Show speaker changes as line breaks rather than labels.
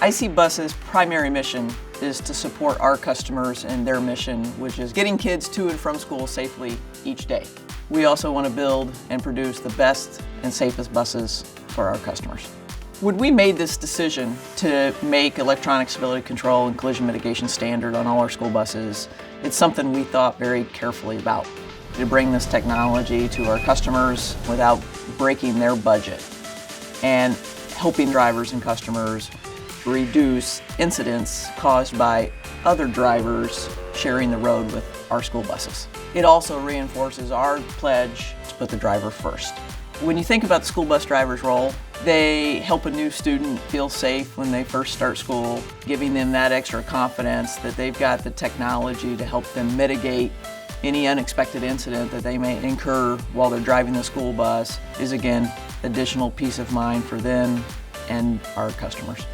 IC Bus's primary mission is to support our customers in their mission, which is getting kids to and from school safely each day. We also want to build and produce the best and safest buses for our customers. When we made this decision to make electronic stability control and collision mitigation standard on all our school buses, it's something we thought very carefully about, to bring this technology to our customers without breaking their budget and helping drivers and customers reduce incidents caused by other drivers sharing the road with our school buses. It also reinforces our pledge to put the driver first. When you think about the school bus driver's role, they help a new student feel safe when they first start school, giving them that extra confidence that they've got the technology to help them mitigate any unexpected incident that they may incur while they're driving the school bus is, again, additional peace of mind for them and our customers.